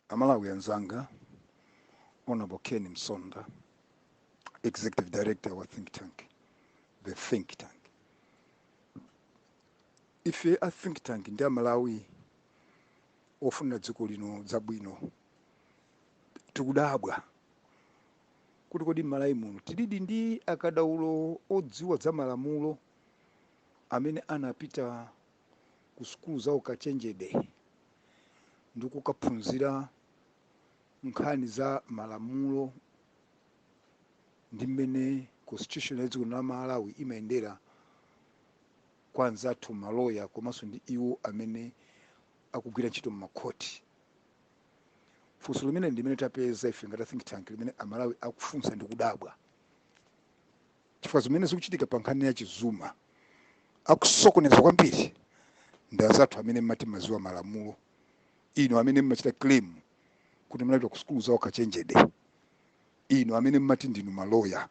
Amalawi Nzanga, Honorable Ken Msonda, Executive Director of think tank, the think tank. Ife a think tank ndi Amalawi ofuna dziko lino zabwino tikudabwa kuti kodi m'Malawi muno tilidi ndi akadaulo odziwa za malamulo amene anapita ku sukulu za ukachenjede ndi kukaphunzira nkhani za malamulo ndi mmene constitution ya dziko la Malawi imayendera kwa anzathu maloya komanso ndi iwo amene akugwira ntchito m'makhoti. Funso limene ndimene tapeza ife ngati think tank limene Amalawi akufunsa ndi kudabwa chifukwa zimene zikuchitika pa nkhani ya Chizuma akusokoneza kwambiri ndi anzathu amene mmati maziwa malamulo, ino amene mmachita claim kuti mnapita ku sukulu za ukachenjede, ino amene mmati ndinu maloya,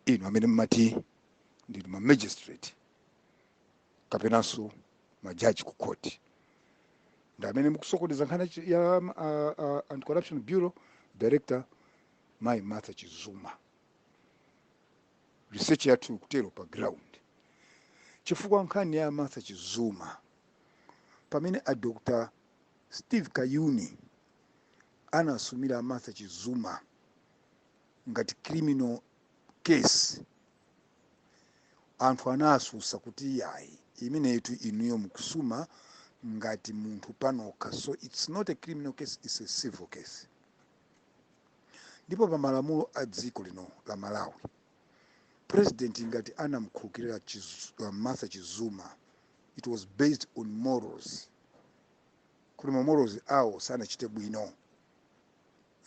ino amene mmati ndinu ma magistrate kapenanso majaji ku court, ndi amene mukusokoneza nkhani ya Anti-Corruption Bureau Director Mai Martha Chizuma. Research yathu kutero pa ground chifukwa nkhani ya Martha Chizuma pamene a Dr. Steve Kayuni anasumira Martha Chizuma ngati criminal case, anthu anasusa kuti yayi imene yetu inuyo mukusuma ngati munthu panoka, so it's not a criminal case, it's a civil case. Ndipo pa malamulo a dziko lino la Malawi president ngati anamkhulukirira Martha Chizuma, it was based on morals, kuti morals awo sanachite bwino.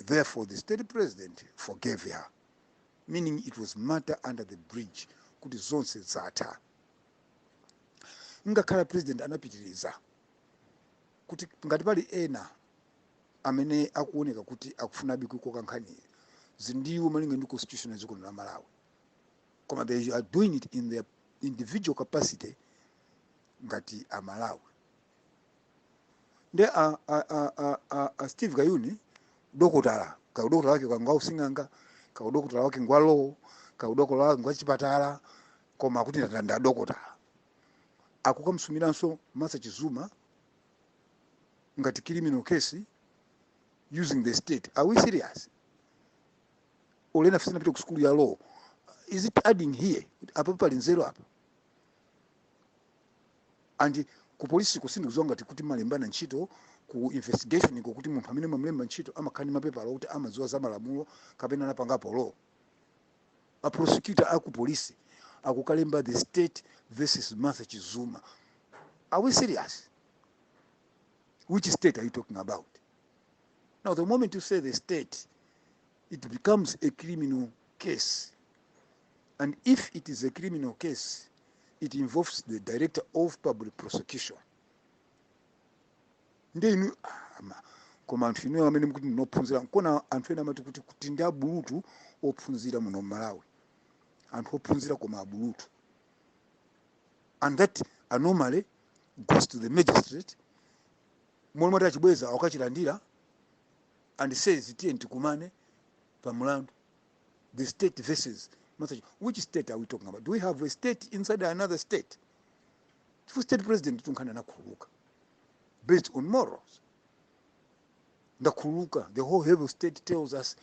Therefore the state president forgave her, meaning it was matter under the bridge, kuti zonse zatha. Ngakhala president anapitiriza kuti ngati pali ena amene akuoneka kuti akufunabe kukoka nkhani zindiwo malinga ndi constitution ya dziko la Malawi, koma they are doing it in their individual capacity ngati a Malawi. Nde Steve Kayuni dokotala kaudokotala wake kwanga usinganga kaudokotala wake ngwalo kaudokotala wake ngwachipatala koma kuti ndatanda dokotala akukamsumiranso Martha Chizuma ngati criminal case using the state. Are we serious? Olena fisina pita ku school ya law, is it adding here apa pali nzero apa? And ku polisi kusindikizwa ngati kuti malembana ntchito ku investigation kuti munthu amene mamulemba ntchito amakhani mapepa kuti amadziwa za malamulo kapena anapangapo law. A prosecutor aku polisi akukalemba the state versus Martha Chizuma. Are we serious? Which state are you talking about? Now the moment you say the state, it becomes a criminal case. And if it is a criminal case, it involves the director of public prosecution. Ndenu koma anthu inu amene mukuti ndinophunzira nkona anthu ena amati kuti ndi abulutu ophunzira muno Malawi, anthu ophunzira koma abulutu. And that anomaly goes to the magistrate, mwana mwati achibweza akachilandira and says tiye ntikumane pa mulandu. The state versus which state are we talking about? Do we have a state inside another state? If state president tunkana nakhuluka based on morals, ndakhuluka, the whole head of state tells us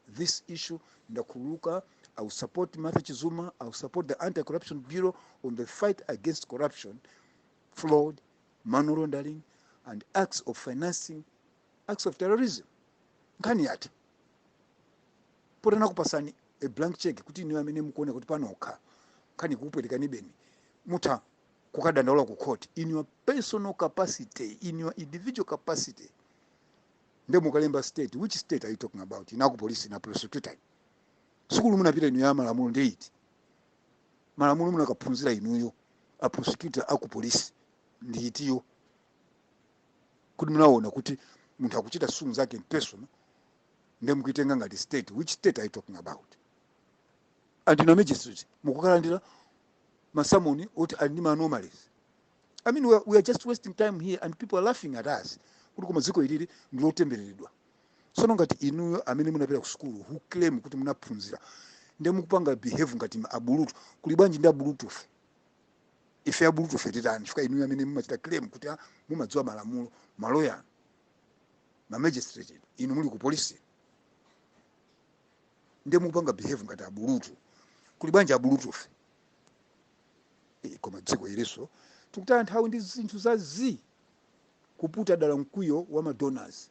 this issue, ndakhuluka, I will support Martha Chizuma, I will support the Anti-Corruption Bureau on the fight against corruption, fraud, money laundering, and acts of financing, acts of terrorism. Nkani yati potana kupasani a blank check kuti niwe amene mukuona kuti panoka kani kupwetekani beni muta kukadandaula ku court in your personal capacity, in your individual capacity. Nde mukalemba state. Which state are you talking about? Inaku police na prosecutor. Sukulu munapita inu ya malamulo ndeiti. Malamulo munakaphunzira inuyo. A prosecutor aku police ndiitiyo. Kuti munaona kuti munthu akuchita sungu zake personal nde mukitenga ngati state. Which state are you talking about? And in a magistrate mukukalandira masamoni oti ali anomalies. I mean, we are just wasting time here and people are laughing at us kuti koma dziko ilili ndilotembereredwa. Sono ngati inuyo amene munapita ku school who claim kuti munaphunzira ndi mukupanga behave ngati abulutu, kuli bwanji ndi abulutu ife abulutu fe titani chifukwa inuyo amene mumachita claim kuti mumadziwa malamulo, maloya, ma magistrate, inu muli ku polisi ndi mukupanga behave ngati abulutu, kuli bwanji abulutu fe. Koma dziko iliso tikutaya nthawi ndi zinthu zazi kuputa dala mkwiyo wa madonors,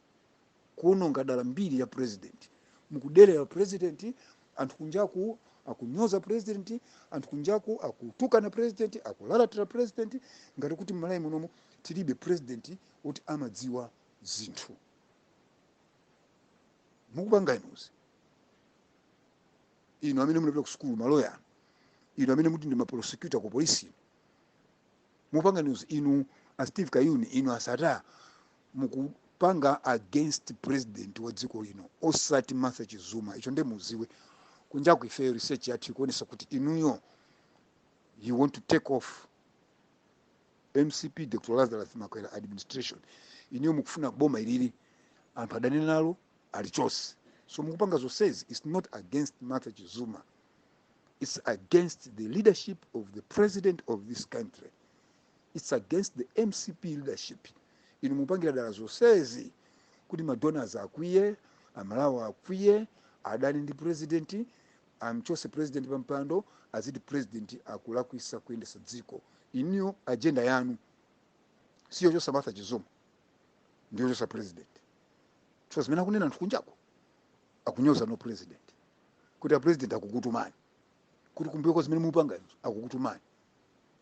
kuononga dala mbiri ya president, mukudelera president, anthu kunjaku akunyoza president, anthu kunjaku akutukana president, akulalatira president, ngati kuti m'Malawi munomu tilibe president kuti amadziwa zinthu. Mukupanga inuzi inu amene munapita ku school maloya, inu amene muti ndi maprosecutor ku polisi, mukupanga inuzi inu a Steve Kayuni, inu asata mukupanga against president wa dziko lino osati Martha Chizuma. Icho ndiye muziwe kunjaku ife research yathu ikuonesa kuti inuyo you want to take off MCP Dr. Lazarus Makwera administration, inuyo mukufuna boma ilili anthu adani nalo alichose. So mukupanga zonsezi, it's not against Martha Chizuma, it's against the leadership of the president of this country, it's against the MCP leadership. Inu mupangira dala zonsezi kuti madonors akwiye, amalawi akwiye, adani ndi president, amchose president pampando, azidi president akulakwisa kuyendesa dziko. Iniyo agenda yanu siyo chosa Martha Chizuma, ndiyo chosa president. So zimene kunena anthu kunjako akunyoza no president, kuti a president akukutumani, kuti kumbeko zimene mupanga akukutumani.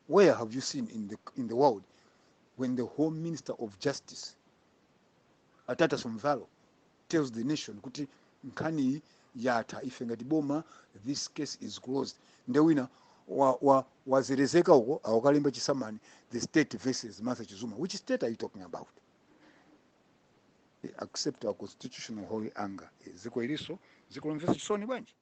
Where have you seen in the world when the Home Minister of Justice Atata Somvalo tells the nation kuti nkhani yatha ife ngati boma, this case is closed, ndewina wazerezeka uko awakalimba chisamani, the state versus Martha Chizuma? Which state are you talking about? Accept our constitutional holy anger. Ziko iliso ziko mvesa chisoni bwanji.